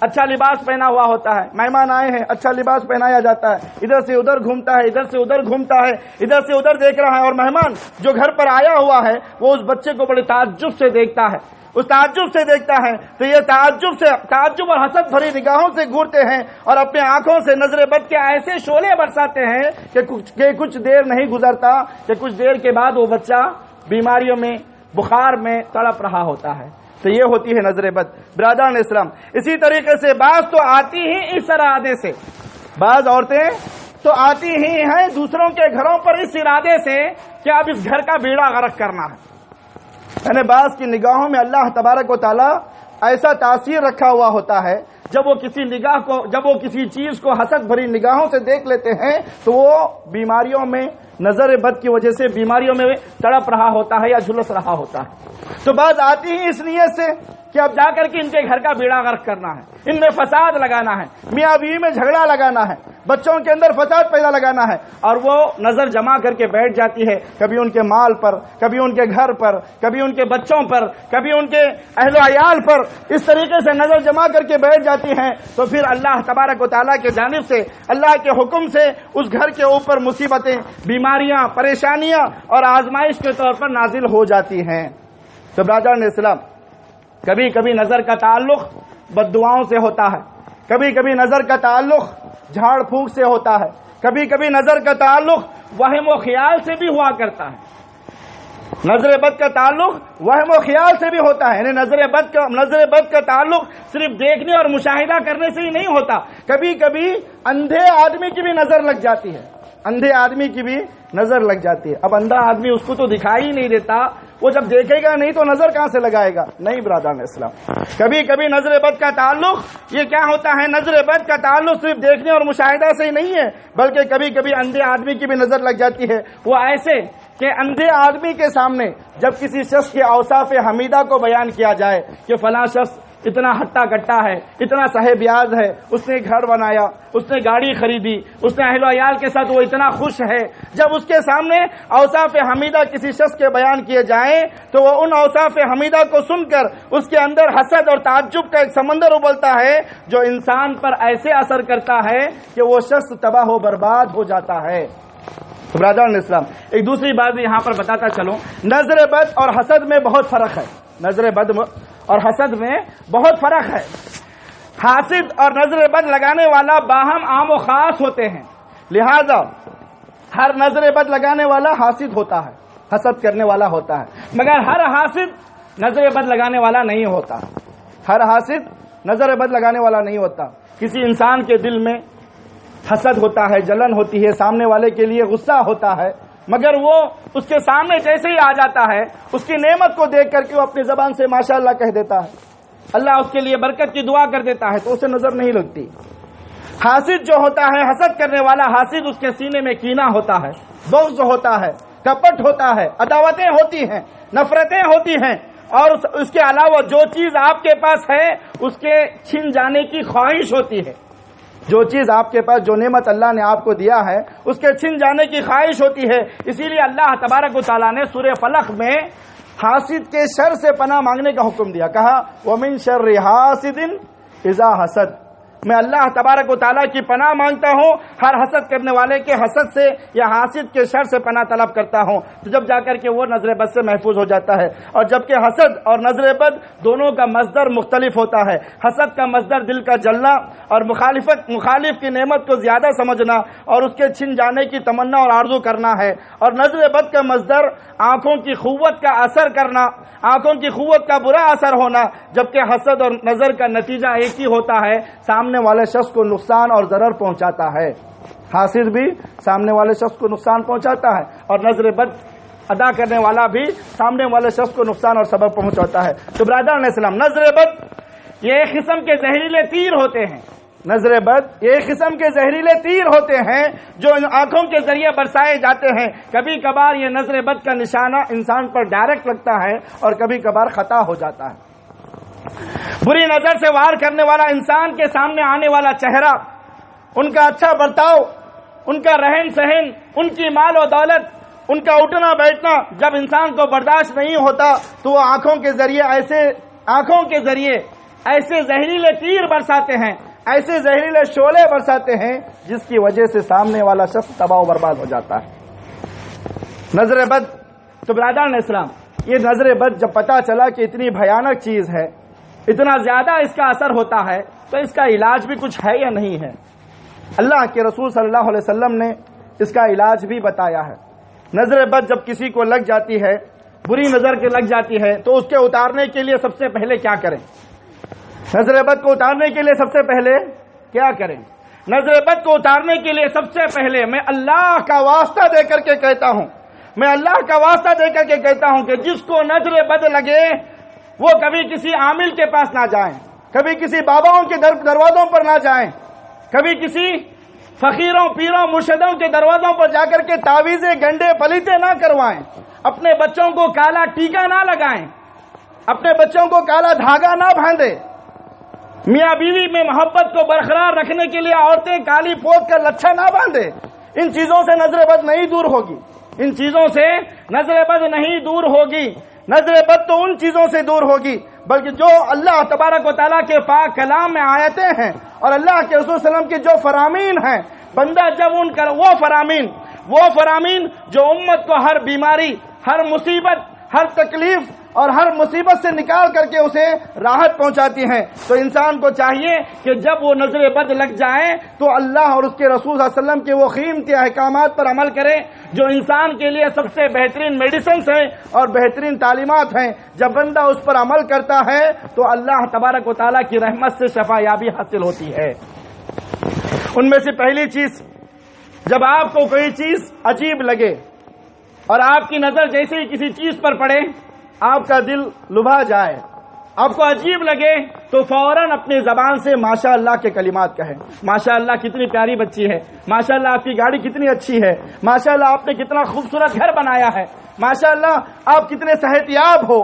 اچھا لباس پہنا ہوا ہوتا ہے، مہمان آئے ہیں اچھا لباس پہنایا جاتا ہے، ادھر سے ادھر گھومتا ہے، ادھر سے ادھر گھومتا ہے، ادھر سے ادھر دیکھ رہا ہے، اور مہمان جو گھر پر آیا ہوا ہے وہ اس بچے کو بڑے تعجب سے دیکھتا ہے، اس تعجب سے دیکھتا ہے تو یہ تعجب اور حسد بھری نگاہوں سے گھورتے ہیں اور اپنے آنکھوں سے نظر بد کے ایسے شعلے برساتے ہیں کہ کچھ دیر نہیں گزرتا کہ کچھ دیر کے بعد وہ بچہ بیماریوں میں، بخار میں تڑپ رہا ہوتا ہے۔ تو یہ ہوتی ہے نظر بد۔ برادران اسلام، اسی طریقے سے بعض تو آتی ہی اس ارادے سے، بعض عورتیں تو آتی ہی ہیں دوسروں کے گھروں پر اس ارادے سے کہ اب اس گھر کا بیڑا غرق کرنا ہے۔ یعنی بعض کی نگاہوں میں اللہ تبارک و تعالی ایسا تاثیر رکھا ہوا ہوتا ہے، جب وہ کسی چیز کو حسد بھری نگاہوں سے دیکھ لیتے ہیں تو وہ بیماریوں میں، نظر بد کی وجہ سے بیماریوں میں تڑپ رہا ہوتا ہے یا جھلس رہا ہوتا ہے۔ تو بعض آتی ہی اس نیت سے کہ اب جا کر کے ان کے گھر کا بیڑا غرق کرنا ہے، ان میں فساد لگانا ہے، میاں بیوی میں جھگڑا لگانا ہے، بچوں کے اندر فساد پیدا لگانا ہے، اور وہ نظر جما کر کے بیٹھ جاتی ہے، کبھی ان کے مال پر، کبھی ان کے گھر پر، کبھی ان کے بچوں پر، کبھی ان کے اہل و عیال پر، اس طریقے سے نظر جما کر کے بیٹھ جاتی ہیں۔ تو پھر اللہ تبارک و تعالیٰ کی جانب سے، اللہ کے حکم سے اس گھر کے اوپر مصیبتیں، بیماریاں، پریشانیاں اور آزمائش کے طور پر نازل ہو جاتی ہیں۔ تو برادران اسلام، کبھی کبھی نظر کا تعلق بد دعاؤں سے ہوتا ہے، کبھی کبھی نظر کا تعلق جھاڑ پھونک سے ہوتا ہے، کبھی کبھی نظر کا تعلق وہم و خیال سے بھی ہوا کرتا ہے۔ نظر بد کا تعلق وہم و خیال سے بھی ہوتا ہے، یعنی نظر بد کا تعلق صرف دیکھنے اور مشاہدہ کرنے سے ہی نہیں ہوتا، کبھی کبھی اندھے آدمی کی بھی نظر لگ جاتی ہے، اندھے آدمی کی بھی نظر لگ جاتی ہے۔ اب اندھا آدمی، اس کو تو دکھائی ہی نہیں دیتا، وہ جب دیکھے گا نہیں تو نظر کہاں سے لگائے گا؟ نہیں برادران اسلام، کبھی کبھی نظر بد کا تعلق یہ کیا ہوتا ہے؟ نظر بد کا تعلق صرف دیکھنے اور مشاہدہ سے ہی نہیں ہے، بلکہ کبھی کبھی اندھے آدمی کی بھی نظر لگ جاتی ہے۔ وہ ایسے کہ اندھے آدمی کے سامنے جب کسی شخص کے اوصاف حمیدہ کو بیان کیا جائے کہ فلاں شخص اتنا ہٹا کٹا ہے، اتنا صاحب یاد ہے، اس نے گھر بنایا، اس نے گاڑی خریدی، اس نے اہل و عیال کے ساتھ وہ اتنا خوش ہے، جب اس کے سامنے اوصاف حمیدہ کسی شخص کے بیان کیے جائیں تو وہ ان اوصاف حمیدہ کو سن کر اس کے اندر حسد اور تعجب کا ایک سمندر ابلتا ہے جو انسان پر ایسے اثر کرتا ہے کہ وہ شخص تباہ و برباد ہو جاتا ہے۔ برادران اسلام، ایک دوسری بات بھی یہاں پر بتاتا چلوں، نظر بد اور حسد میں بہت فرق ہے، نظر بد اور حسد میں بہت فرق ہے۔ حاسد اور نظر بد لگانے والا باہم عام و خاص ہوتے ہیں، لہذا ہر نظر بد لگانے والا حاسد ہوتا ہے، حسد کرنے والا ہوتا ہے، مگر ہر حاسد نظر بد لگانے والا نہیں ہوتا، ہر حاسد نظر بد لگانے والا نہیں ہوتا۔ کسی انسان کے دل میں حسد ہوتا ہے، جلن ہوتی ہے، سامنے والے کے لیے غصہ ہوتا ہے، مگر وہ اس کے سامنے جیسے ہی آ جاتا ہے اس کی نعمت کو دیکھ کر کے وہ اپنی زبان سے ماشاءاللہ کہہ دیتا ہے، اللہ اس کے لیے برکت کی دعا کر دیتا ہے، تو اسے نظر نہیں لگتی۔ حاسد جو ہوتا ہے، حسد کرنے والا حاسد، اس کے سینے میں کینہ ہوتا ہے، بغض ہوتا ہے، کپٹ ہوتا ہے، عداوتیں ہوتی ہیں، نفرتیں ہوتی ہیں، اور اس کے علاوہ جو چیز آپ کے پاس ہے اس کے چھن جانے کی خواہش ہوتی ہے، جو چیز آپ کے پاس، جو نعمت اللہ نے آپ کو دیا ہے اس کے چھن جانے کی خواہش ہوتی ہے۔ اسی لیے اللہ تبارک و تعالیٰ نے سورہ فلق میں حاسد کے شر سے پناہ مانگنے کا حکم دیا، کہا وَمِن شَرِّ حَاسِدٍ إِذَا حَسَدَ، میں اللہ تبارک و تعالیٰ کی پناہ مانگتا ہوں ہر حسد کرنے والے کے حسد سے یا حاسد کے شر سے پناہ طلب کرتا ہوں، تو جب جا کر کے وہ نظر بد سے محفوظ ہو جاتا ہے۔ اور جبکہ حسد اور نظر بد دونوں کا مصدر مختلف ہوتا ہے، حسد کا مصدر دل کا جلنا اور مخالف کی نعمت کو زیادہ سمجھنا اور اس کے چھن جانے کی تمنا اور آرزو کرنا ہے، اور نظر بد کا مصدر آنکھوں کی قوت کا اثر کرنا، آنکھوں کی قوت کا برا اثر ہونا، جبکہ حسد اور نظر کا نتیجہ ایک ہی ہوتا ہے، سامنے والے شخص کو نقصان اور ضرر پہنچاتا ہے۔ حاسد بھی سامنے والے شخص کو نقصان پہنچاتا ہے اور نظر بد ادا کرنے والا بھی سامنے والے شخص کو نقصان اور سبب پہنچاتا ہے۔ تو برادران اسلام، نظر بد یہ ایک قسم کے زہریلے تیر ہوتے ہیں، نظر بد یہ ایک قسم کے زہریلے تیر ہوتے ہیں جو آنکھوں کے ذریعے برسائے جاتے ہیں۔ کبھی کبھار یہ نظر بد کا نشانہ انسان پر ڈائریکٹ لگتا ہے اور کبھی کبھار خطا ہو جاتا ہے۔ بری نظر سے وار کرنے والا انسان کے سامنے آنے والا چہرہ، ان کا اچھا برتاؤ، ان کا رہن سہن، ان کی مال و دولت، ان کا اٹھنا بیٹھنا جب انسان کو برداشت نہیں ہوتا تو وہ آنکھوں کے ذریعے ایسے زہریلے تیر برساتے ہیں، ایسے زہریلے شعلے برساتے ہیں جس کی وجہ سے سامنے والا شخص تباہ و برباد ہو جاتا ہے۔ نظر بد، تو برادران اسلام، یہ نظر بد جب پتا چلا کہ اتنی بھیانک چیز ہے، اتنا زیادہ اس کا اثر ہوتا ہے، تو اس کا علاج بھی کچھ ہے یا نہیں ہے؟ اللہ کے رسول صلی اللہ علیہ وسلم نے اس کا علاج بھی بتایا ہے۔ نظر بد جب کسی کو لگ جاتی ہے، بری نظر کے لگ جاتی ہے، تو اس کے اتارنے کے لیے سب سے پہلے کیا کریں؟ نظر بد کو اتارنے کے لیے سب سے پہلے کیا کریں؟ نظر بد کو اتارنے کے لیے سب سے پہلے میں اللہ کا واسطہ دے کر کے کہتا ہوں، میں اللہ کا واسطہ دے کر کے کہتا ہوں کہ جس کو نظر بد لگے وہ کبھی کسی عامل کے پاس نہ جائیں، کبھی کسی باباؤں کے دروازوں پر نہ جائیں، کبھی کسی فقیروں پیروں مرشدوں کے دروازوں پر جا کر کے تعویذیں گنڈے پلیتے نہ کروائیں، اپنے بچوں کو کالا ٹیکا نہ لگائیں، اپنے بچوں کو کالا دھاگا نہ باندھیں، میاں بیوی میں محبت کو برقرار رکھنے کے لیے عورتیں کالی پوت کر لچھا نہ باندھیں۔ ان چیزوں سے نظر بد نہیں دور ہوگی، ان چیزوں سے نظر بد نہیں دور ہوگی۔ نظر بد تو ان چیزوں سے دور ہوگی بلکہ جو اللہ تبارک و تعالیٰ کے پاک کلام میں آیتیں ہیں اور اللہ کے رسول صلی اللہ علیہ وسلم کے جو فرامین ہیں، بندہ جب ان کا وہ فرامین جو امت کو ہر بیماری، ہر مصیبت، ہر تکلیف اور ہر مصیبت سے نکال کر کے اسے راحت پہنچاتی ہیں، تو انسان کو چاہیے کہ جب وہ نظر بد لگ جائیں تو اللہ اور اس کے رسول صلی اللہ علیہ وسلم کے وہ قیمتی احکامات پر عمل کرے جو انسان کے لیے سب سے بہترین میڈیسنز ہیں اور بہترین تعلیمات ہیں۔ جب بندہ اس پر عمل کرتا ہے تو اللہ تبارک و تعالیٰ کی رحمت سے شفا یابی حاصل ہوتی ہے۔ ان میں سے پہلی چیز، جب آپ کو کوئی چیز عجیب لگے اور آپ کی نظر جیسے ہی کسی چیز پر پڑے آپ کا دل لبھا جائے، آپ کو عجیب لگے، تو فوراً اپنی زبان سے ماشاء اللہ کے کلمات کہیں۔ ماشاء اللہ کتنی پیاری بچی ہے، ماشاء اللہ آپ کی گاڑی کتنی اچھی ہے، ماشاء اللہ آپ نے کتنا خوبصورت گھر بنایا ہے، ماشاء اللہ آپ کتنے صحت یاب ہو۔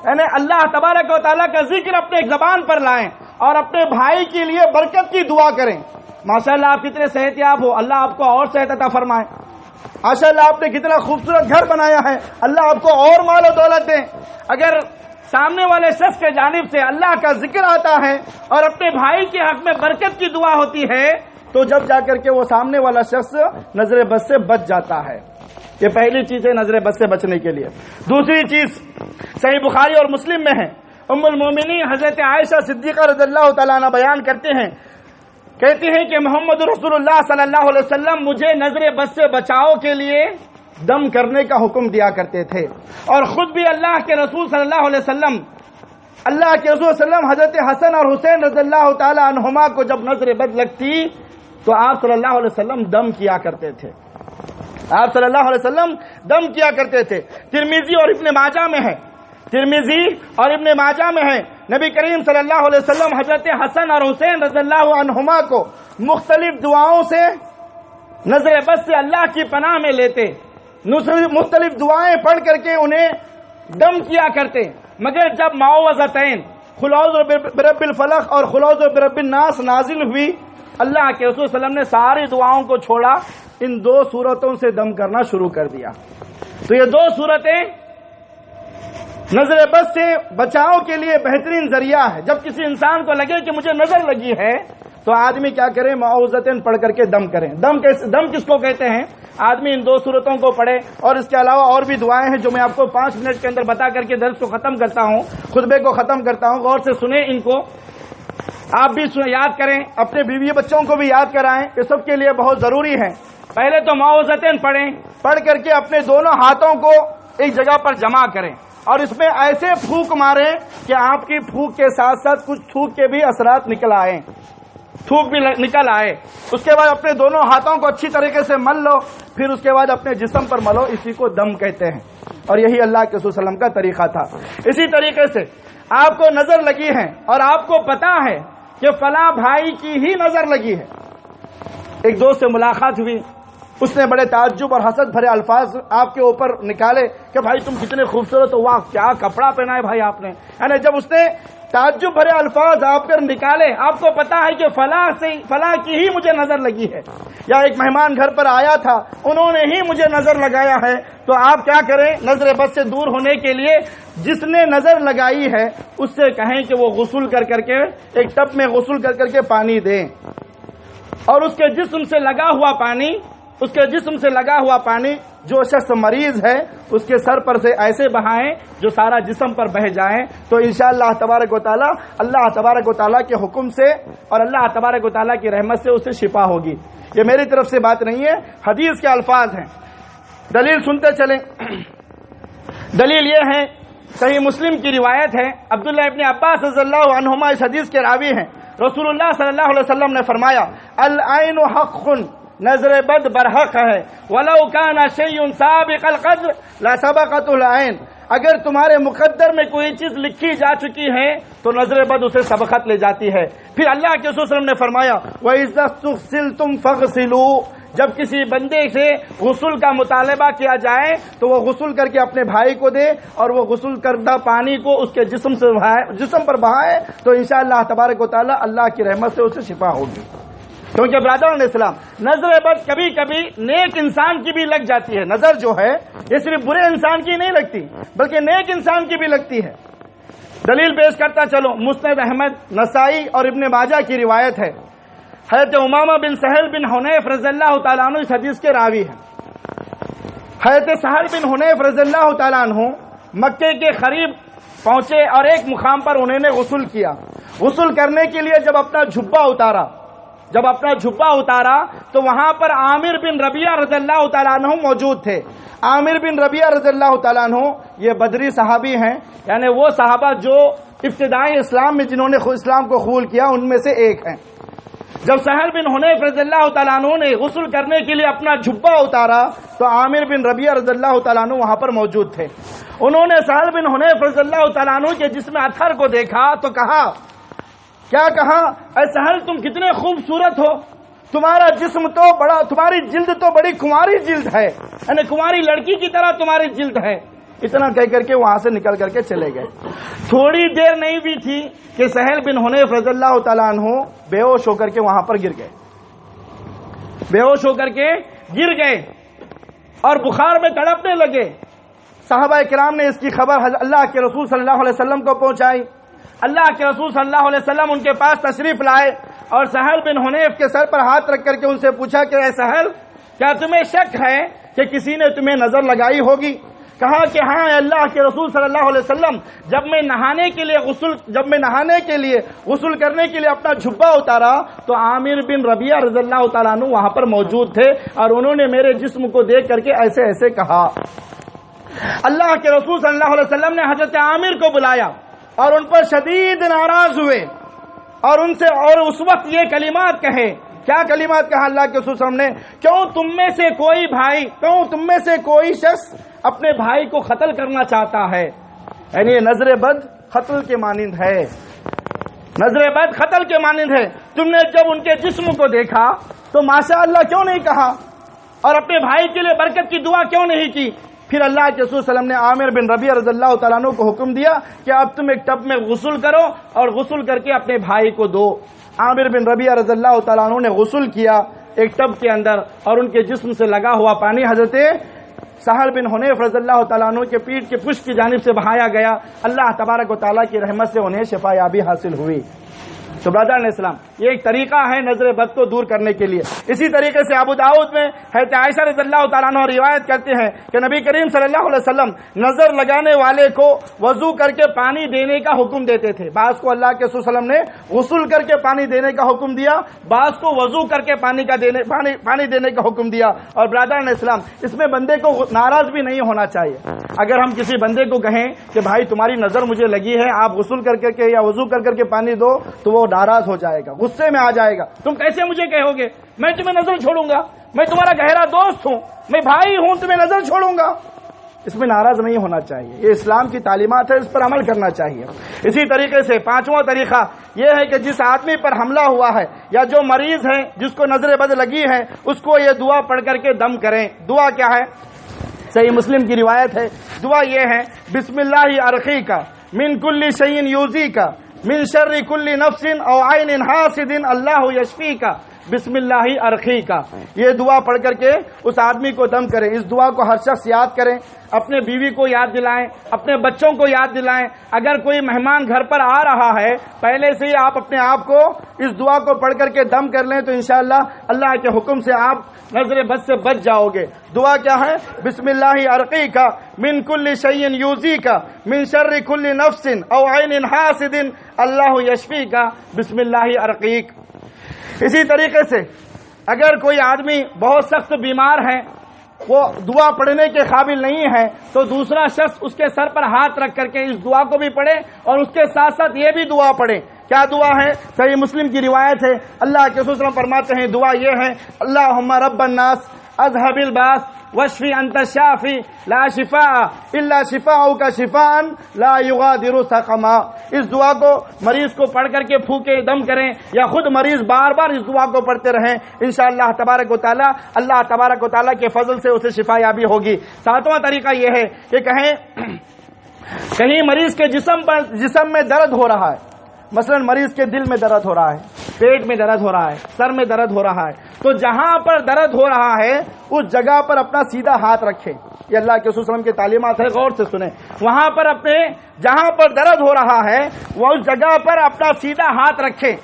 یعنی اللہ تبارک و تعالیٰ کا ذکر اپنے زبان پر لائیں اور اپنے بھائی کے لیے برکت کی دعا کریں۔ ماشاء اللہ آپ کتنے صحت یاب ہو، اللہ آپ کو اور صحت عطا فرمائے۔ ماشاء اللہ آپ نے کتنا خوبصورت گھر بنایا ہے، اللہ آپ کو اور مال و دولت دے۔ اگر سامنے والے شخص کے جانب سے اللہ کا ذکر آتا ہے اور اپنے بھائی کے حق میں برکت کی دعا ہوتی ہے تو جب جا کر کے وہ سامنے والا شخص نظر بد سے بچ جاتا ہے۔ یہ پہلی چیز ہے نظر بد سے بچنے کے لیے۔ دوسری چیز صحیح بخاری اور مسلم میں ہے، ام المومنین حضرت عائشہ صدیقہ رضی اللہ تعالیٰ عنہ بیان کرتے ہیں، کہتے ہیں کہ محمد رسول اللہ صلی اللہ علیہ وسلم مجھے نظر بد سے بچاؤ کے لیے دم کرنے کا حکم دیا کرتے تھے، اور خود بھی اللہ کے رسول صلی اللہ علیہ وسلم حضرت حسن اور حسین رضی اللہ تعالی عنہما کو جب نظر بد لگتی تو آپ صلی اللہ علیہ وسلم دم کیا کرتے تھے، آپ صلی اللہ علیہ وسلم دم کیا کرتے تھے۔ ترمذی اور ابن ماجہ میں ہے نبی کریم صلی اللہ علیہ وسلم حضرت حسن اور حسین رضی اللہ عنہما کو مختلف دعاؤں سے نظر بد سے اللہ کی پناہ میں لیتے، مختلف دعائیں پڑھ کر کے انہیں دم کیا کرتے، مگر جب معوذتین قل اعوذ برب الفلق اور قل اعوذ برب الناس نازل ہوئی، اللہ کے رسول صلی اللہ علیہ وسلم نے ساری دعاؤں کو چھوڑا، ان دو صورتوں سے دم کرنا شروع کر دیا۔ تو یہ دو صورتیں نظر بد سے بچاؤ کے لیے بہترین ذریعہ ہے۔ جب کسی انسان کو لگے کہ مجھے نظر لگی ہے تو آدمی کیا کرے، معوذتین پڑھ کر کے دم کریں۔ دم کس کو کہتے ہیں؟ آدمی ان دو صورتوں کو پڑھے، اور اس کے علاوہ اور بھی دعائیں ہیں جو میں آپ کو 5 منٹ کے اندر بتا کر کے درس کو ختم کرتا ہوں، خطبے کو ختم کرتا ہوں، غور سے سنیں ان کو، آپ بھی یاد کریں، اپنے بیوی بچوں کو بھی یاد کرائیں، یہ سب کے لیے بہت ضروری ہے۔ پہلے تو معوذتین پڑھیں، پڑھ کر کے اپنے دونوں ہاتھوں کو ایک جگہ پر جمع کریں اور اس میں ایسے پھونک ماریں کہ آپ کی پھونک کے ساتھ ساتھ کچھ تھوک کے بھی اثرات نکل آئیں، تھوک بھی نکل آئے۔ اس کے بعد اپنے دونوں ہاتھوں کو اچھی طریقے سے مل لو، پھر اس کے بعد اپنے جسم پر ملو، اسی کو دم کہتے ہیں، اور یہی اللہ کے رسول صلی اللہ علیہ وسلم کا طریقہ تھا۔ اسی طریقے سے آپ کو نظر لگی ہے اور آپ کو پتا ہے کہ فلاں بھائی کی ہی نظر لگی ہے، ایک دوست سے ملاقات ہوئی، اس نے بڑے تعجب اور حسد بھرے الفاظ آپ کے اوپر نکالے کہ بھائی تم کتنے خوبصورت ہو، واہ کیا کپڑا پہنا ہے بھائی آپ نے، یعنی جب اس نے تعجب بھرے الفاظ آپ پر نکالے، آپ کو پتا ہے کہ فلاں کی ہی مجھے نظر لگی ہے، یا ایک مہمان گھر پر آیا تھا انہوں نے ہی مجھے نظر لگایا ہے، تو آپ کیا کریں؟ نظر بد سے دور ہونے کے لیے جس نے نظر لگائی ہے اس سے کہیں کہ وہ غسل کر کے ایک ٹب میں غسل کر کے پانی دیں، اور اس کے جسم سے لگا ہوا پانی جو شخص مریض ہے اس کے سر پر سے ایسے بہائیں جو سارا جسم پر بہہ جائیں، تو انشاءاللہ تبارک و تعالی اللہ تبارک و تعالی کے حکم سے اور اللہ تبارک و تعالی کی رحمت سے اسے شفا ہوگی۔ یہ میری طرف سے بات نہیں ہے، حدیث کے الفاظ ہیں۔ دلیل سنتے چلیں۔ دلیل یہ ہے، صحیح مسلم کی روایت ہے، عبداللہ ابن عباس رضی اللہ عنہما اس حدیث کے راوی ہیں، رسول اللہ صلی اللہ علیہ وسلم نے فرمایا العین حق، نظر بد برحق ہے، ولو کان شیء سابق القدر لسبقت العین، اگر تمہارے مقدر میں کوئی چیز لکھی جا چکی ہے تو نظر بد اسے سبقت لے جاتی ہے۔ پھر اللہ کے رسول صلی اللہ علیہ وسلم نے فرمایا وَإِذَا اسْتُغْسِلْتُمْ فَاغْسِلُوا، جب کسی بندے سے غسل کا مطالبہ کیا جائے تو وہ غسل کر کے اپنے بھائی کو دے، اور وہ غسل کردہ پانی کو اس کے جسم پر بہائے، تو انشاءاللہ تبارک و تعالی اللہ کی رحمت سے اسے شفا ہوگی۔ کیونکہ برادران اسلام، نظر بد کبھی کبھی نیک انسان کی بھی لگ جاتی ہے۔ نظر جو ہے یہ صرف برے انسان کی نہیں لگتی بلکہ نیک انسان کی بھی لگتی ہے۔ دلیل پیش کرتا چلو، مسند احمد، نسائی اور ابن ماجہ کی روایت ہے، حضرت امامہ بن سہل بن حنیف رضی اللہ تعالیٰ عنہ اس حدیث کے راوی ہیں۔ حضرت سہل بن حنیف رضی اللہ تعالیٰ عنہ مکے کے قریب پہنچے اور ایک مقام پر انہوں نے غسل کیا۔ غسل کرنے کے لیے جب اپنا جھبا اتارا تو وہاں پر عامر بن ربیعہ رضی اللہ تعالیٰ عنہ موجود تھے۔ عامر بن ربیعہ رضی اللہ تعالیٰ عنہ یہ بدری صحابی ہیں، یعنی وہ صحابہ جو ابتدائی اسلام میں جنہوں نے اسلام کو قبول کیا ان میں سے ایک ہیں۔ جب سہل بن حنیف رضی اللہ تعالیٰ عنہ نے غسل کرنے کے لیے اپنا جھبا اتارا تو عامر بن ربیعہ رضی اللہ تعالیٰ عنہ وہاں پر موجود تھے۔ انہوں نے سہل بن حنیف رضی اللہ تعالیٰ عنہ کے جسم اطہر کو دیکھا تو کہا، کیا کہا؟ اے سہل تم کتنے خوبصورت ہو، تمہارا جسم تو بڑا، تمہاری جلد تو بڑی کماری جلد ہے، یعنی کماری لڑکی کی طرح تمہاری جلد ہے۔ اتنا کہہ کر کے وہاں سے نکل کر کے چلے گئے۔ تھوڑی دیر نہیں بھی تھی کہ سہل بن حنیف رضی اللہ تعالیٰ عنہ بے ہوش ہو کر کے وہاں پر گر گئے اور بخار میں تڑپنے لگے۔ صحابہ کرام نے اس کی خبر اللہ کے رسول صلی اللہ علیہ وسلم کو پہنچائی۔ اللہ کے رسول صلی اللہ علیہ وسلم ان کے پاس تشریف لائے اور سہل بن حنیف کے سر پر ہاتھ رکھ کر کے ان سے پوچھا کہ اے سہل، کیا تمہیں شک ہے کہ کسی نے تمہیں نظر لگائی ہوگی؟ کہا کہ ہاں اے اللہ کے رسول صلی اللہ علیہ وسلم، جب میں نہانے کے لیے غسل کرنے کے لیے اپنا جھبا اتارا تو عامر بن ربیعہ رضی اللہ تعالیٰ عنہ وہاں پر موجود تھے اور انہوں نے میرے جسم کو دیکھ کر کے ایسے ایسے کہا۔ اللہ کے رسول صلی اللہ علیہ وسلم نے حضرت عامر کو بلایا اور ان پر شدید ناراض ہوئے اور ان سے اور اس وقت یہ کلمات کہے۔ کیا کلمات کہا اللہ کے رسول صلی اللہ علیہ وسلم نے؟ کیوں تم میں سے کوئی شخص اپنے بھائی کو قتل کرنا چاہتا ہے؟ یعنی نظر بد قتل کے مانند ہے، نظر بد قتل کے مانند ہے۔ تم نے جب ان کے جسم کو دیکھا تو ماشاء اللہ کیوں نہیں کہا اور اپنے بھائی کے لیے برکت کی دعا کیوں نہیں کی؟ پھر اللہ کے رسول صلی اللہ علیہ وسلم نے عامر بن ربیعہ رضی اللہ تعالیٰ عنہ کو حکم دیا کہ اب تم ایک ٹب میں غسل کرو اور غسل کر کے اپنے بھائی کو دو۔ عامر بن ربیعہ رضی اللہ تعالیٰ عنہ نے غسل کیا ایک ٹب کے اندر اور ان کے جسم سے لگا ہوا پانی حضرت سہل بن حنیف رضی اللہ تعالیٰ عنہ کے پیٹھ کے پشت کی جانب سے بہایا گیا۔ اللہ تبارک و تعالیٰ کی رحمت سے انہیں شفا یابی حاصل ہوئی۔ تو برادران اسلام، یہ ایک طریقہ ہے نظر بد کو دور کرنے کے لیے۔ اسی طریقے سے ابو داؤد میں حضرت عائشہ رضی اللہ تعالیٰ عنہ روایت کرتے ہیں کہ نبی کریم صلی اللہ علیہ وسلم نظر لگانے والے کو وضو کر کے پانی دینے کا حکم دیتے تھے۔ بعض کو اللہ کے رسول صلی اللہ علیہ وسلم نے غسل کر کے پانی دینے کا حکم دیا، بعض کو وضو کر کے پانی دینے کا حکم دیا۔ اور برادران اسلام، اس میں بندے کو ناراض بھی نہیں ہونا چاہیے۔ اگر ہم کسی بندے کو کہیں کہ بھائی تمہاری نظر مجھے لگی ہے، آپ غسل کر کے یا وضو کر کے پانی دو، تو وہ ناراض ہو جائے گا، غصے میں آ جائے گا۔ تم کیسے مجھے کہو گے؟ میں تمہیں نظر چھوڑوں گا؟ میں تمہارا گہرا دوست ہوں، میں بھائی ہوں، تمہیں نظر چھوڑوں گا؟ اس میں ناراض نہیں ہونا چاہیے، یہ اسلام کی تعلیمات ہے، اس پر عمل کرنا چاہیے۔ اسی طریقے سے پانچواں طریقہ یہ ہے کہ جس آدمی پر حملہ ہوا ہے یا جو مریض ہے جس کو نظر بد لگی ہے اس کو یہ دعا پڑھ کر کے دم کریں۔ دعا کیا ہے؟ صحیح مسلم کی روایت ہے، دعا یہ ہے بسم اللہ ارقیک من کل شیء یؤذیک من شر کل نفس او عین حاسد اللہ یشفیک بسم اللہ ارقیک۔ یہ دعا پڑھ کر کے اس آدمی کو دم کریں۔ اس دعا کو ہر شخص یاد کریں، اپنے بیوی کو یاد دلائیں، اپنے بچوں کو یاد دلائیں۔ اگر کوئی مہمان گھر پر آ رہا ہے پہلے سے ہی آپ اپنے آپ کو اس دعا کو پڑھ کر کے دم کر لیں تو انشاءاللہ اللہ کے حکم سے آپ نظر بد سے بچ جاؤ گے۔ دعا کیا ہے؟ بسم اللہ ارقیک من کل شیء یؤذیک من شر کل نفس او عین حاسد اللہ یشفیک بسم اللہ ارقیک۔ اسی طریقے سے اگر کوئی آدمی بہت سخت بیمار ہے، وہ دعا پڑھنے کے قابل نہیں ہے، تو دوسرا شخص اس کے سر پر ہاتھ رکھ کر کے اس دعا کو بھی پڑھے اور اس کے ساتھ ساتھ یہ بھی دعا پڑھے۔ کیا دعا ہے؟ صحیح مسلم کی روایت ہے، اللہ کے رسول فرماتے ہیں دعا یہ ہے اللہم رب الناس اذهب الباس واشفی انت الشافی لا شفاء الا شفاءک شفاء لا یغادر سقما۔ اس دعا کو مریض کو پڑھ کر کے پھونکے دم کریں یا خود مریض بار بار اس دعا کو پڑھتے رہیں، انشاءاللہ تبارک و تعالی اللہ تبارک و تعالی کے فضل سے اسے شفا یابی ہوگی۔ ساتواں طریقہ یہ ہے کہ کہیں مریض کے جسم میں درد ہو رہا ہے، مثلا مریض کے دل میں درد ہو رہا ہے، پیٹ میں درد ہو رہا ہے، سر میں درد ہو رہا ہے، تو جہاں پر درد ہو رہا ہے اس جگہ پر اپنا سیدھا ہاتھ رکھے۔ یہ اللہ کے رسول صلی اللہ علیہ وسلم کی تعلیمات ہے، غور سے سنیں۔ وہاں پر اپنے جہاں پر درد ہو رہا ہے وہ اس جگہ پر اپنا سیدھا ہاتھ رکھے۔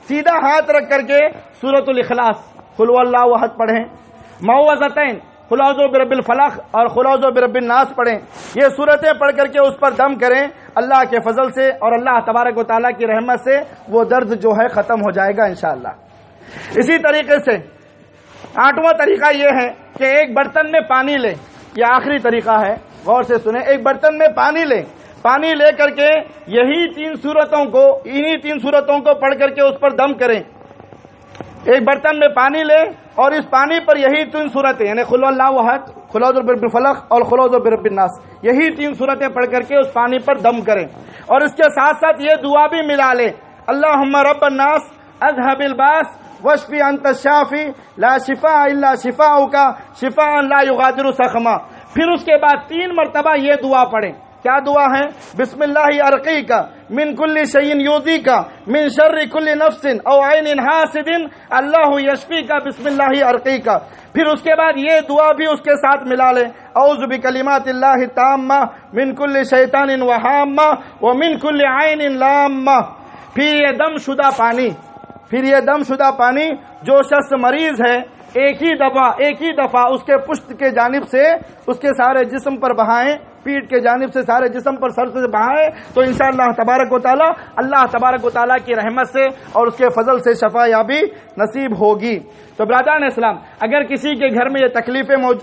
سیدھا ہاتھ رکھ کر کے سورۃ الاخلاص قل هو اللہ احد پڑھیں، معوذتین قل اعوذ برب الفلق اور قل اعوذ برب الناس پڑھیں۔ یہ سورتیں پڑھ کر کے اس پر دم کریں، اللہ کے فضل سے اور اللہ تبارک و تعالیٰ کی رحمت سے وہ درد جو ہے ختم ہو جائے گا انشاءاللہ۔ اسی طریقے سے آٹھواں طریقہ یہ ہے کہ ایک برتن میں پانی لیں، یہ آخری طریقہ ہے، غور سے سنیں۔ ایک برتن میں پانی لیں، پانی لے کر کے انہی تین صورتوں کو پڑھ کر کے اس پر دم کریں۔ ایک برتن میں پانی لیں اور اس پانی پر یہی تین صورتیں یعنی قل اللہ احد، قل اعوذ برب الفلق اور قل اعوذ برب الناس، یہی تین صورتیں پڑھ کر کے اس پانی پر دم کریں اور اس کے ساتھ ساتھ یہ دعا بھی ملا لیں اللہم رب الناس اذهب الباس واشفی انت الشافی لا شفاء الا شفاءک شفاء لا یغادر سقما۔ پھر اس کے بعد 3 مرتبہ یہ دعا پڑھیں۔ کیا دعا ہے؟ بسم اللہ ارقیک من کل شیء یؤذیک من شر کل نفس او عین حاسد اللہ یشفیک بسم اللہ ارقیک۔ پھر اس کے بعد یہ دعا بھی اس کے ساتھ ملا لیں اعوذ بکلمات اللہ التامہ من کل شیطان وہامہ ومن کل عین لامہ۔ پھر یہ دم شدہ پانی جو شخص مریض ہے ایک ہی دفعہ اس کے پشت کے جانب سے اس کے سارے جسم پر بہائیں، پیٹھ کے جانب سے سارے جسم پر سر سے بہائیں تو انشاءاللہ تبارک و تعالی اللہ تبارک و تعالی کی رحمت سے اور اس کے فضل سے شفا یابی نصیب ہوگی۔ تو برادران اسلام اگر کسی کے گھر میں یہ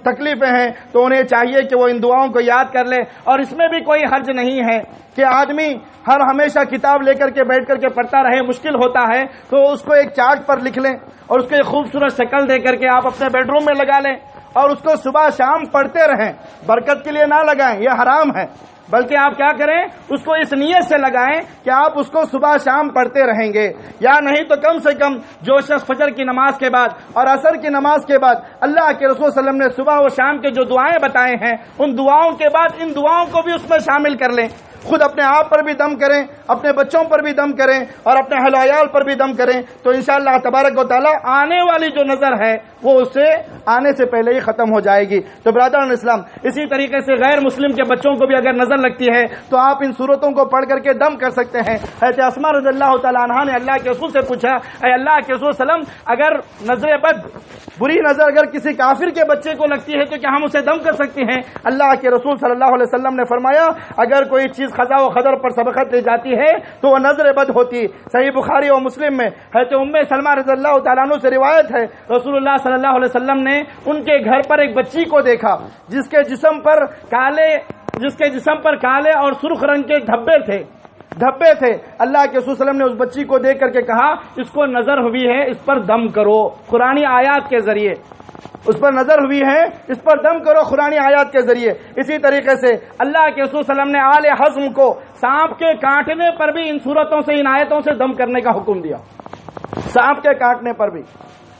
تکلیفیں ہیں تو انہیں چاہیے کہ وہ ان دعاؤں کو یاد کر لے، اور اس میں بھی کوئی حرج نہیں ہے کہ آدمی ہمیشہ کتاب لے کر کے بیٹھ کر کے پڑھتا رہے، مشکل ہوتا ہے تو اس کو ایک چارٹ پر لکھ لیں اور اس کو ایک خوبصورت شکل دے کر کے آپ اپنے بیڈ روم میں لگا لیں اور اس کو صبح شام پڑھتے رہیں۔ برکت کے لیے نہ لگائیں، یہ حرام ہے، بلکہ آپ کیا کریں اس کو اس نیت سے لگائیں کہ آپ اس کو صبح شام پڑھتے رہیں گے، یا نہیں تو کم سے کم جو شخص فجر کی نماز کے بعد اور عصر کی نماز کے بعد اللہ کے رسول صلی اللہ علیہ وسلم نے صبح و شام کے جو دعائیں بتائے ہیں ان دعاؤں کے بعد ان دعاؤں کو بھی اس میں شامل کر لیں۔ خود اپنے آپ پر بھی دم کریں، اپنے بچوں پر بھی دم کریں اور اپنے اہل و عیال پر بھی دم کریں تو انشاءاللہ تبارک و تعالی آنے والی جو نظر ہے وہ اسے آنے سے پہلے ہی ختم ہو جائے گی۔ تو برادران اسلام اسی طریقے سے غیر مسلم کے بچوں کو بھی اگر نظر لگتی ہے تو آپ ان صورتوں کو پڑھ کر کے دم کر سکتے ہیں۔ حضرت اسماء رضی اللہ تعالی عنہا نے اللہ کے رسول سے پوچھا اے اللہ کے رسول صلی اللہ علیہ وسلم اگر نظر بد بری نظر اگر کسی کافر کے بچے کو لگتی ہے تو کیا ہم اسے دم کر سکتے ہیں؟ اللہ کے رسول صلی اللہ علیہ وسلم نے فرمایا اگر کوئی چیز قضا و قدر پر سبقت لے جاتی ہے تو وہ نظر بد ہوتی۔ صحیح بخاری اور مسلم میں حضرت ام سلمہ رضی اللہ تعالیٰ عنہ سے روایت ہے رسول اللہ صلی اللہ علیہ وسلم نے ان کے گھر پر ایک بچی کو دیکھا جس کے جسم پر کالے اور سرخ رنگ کے دھبے تھے، دھبے تھے، اللہ کے رسول صلی اللہ علیہ وسلم نے اس بچی کو دیکھ کر کے کہا اس کو نظر ہوئی ہے، اس پر دم کرو قرآنی آیات کے ذریعے، اس پر نظر ہوئی ہے، اس پر دم کرو قرآنی آیات کے ذریعے۔ اسی طریقے سے اللہ کے رسول صلی اللہ علیہ وسلم نے آل حزم کو سانپ کے کاٹنے پر بھی ان صورتوں سے، ان آیتوں سے دم کرنے کا حکم دیا، سانپ کے کاٹنے پر بھی۔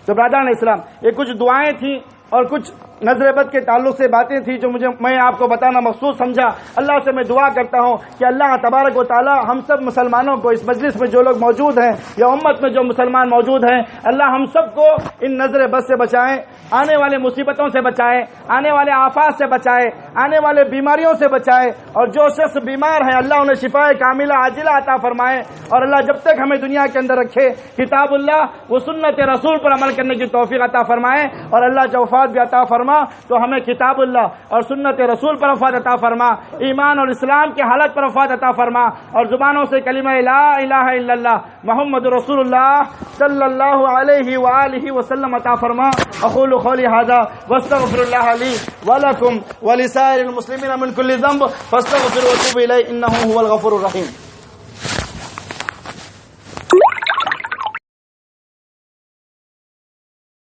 تو برادران اسلام، یہ کچھ دعائیں تھیں اور کچھ نظر بد کے تعلق سے باتیں تھیں جو میں آپ کو بتانا مخصوص سمجھا۔ اللہ سے میں دعا کرتا ہوں کہ اللہ تبارک و تعالی ہم سب مسلمانوں کو، اس مجلس میں جو لوگ موجود ہیں یا امت میں جو مسلمان موجود ہیں، اللہ ہم سب کو ان نظر بد سے بچائے، آنے والے مصیبتوں سے بچائے، آنے والے آفات سے بچائے، آنے والے بیماریوں سے بچائے، اور جو شخص بیمار ہیں اللہ انہیں شفائے کاملہ عاجلہ عطا فرمائے، اور اللہ جب تک ہمیں دنیا کے اندر رکھے کتاب اللہ و سنت رسول پر عمل کرنے کی توفیق عطا فرمائے، اور اللہ جب وفات بھی عطا فرما تو ہمیں کتاب اللہ اور سنت رسول پر وفات عطا فرما، ایمان اور اسلام کی حالت پر وفات عطا فرما، اور زبانوں سے کلمہ لا الہ الا اللہ محمد رسول اللہ صلی اللہ علیہ وآلہ وسلم عطا فرما۔ اقول قولی ھذا واستغفر اللہ لی ولکم ولسائر المسلمین من کل ذنب فاستغفروا وتوبوا الیہ انہ هو الغفور الرحیم۔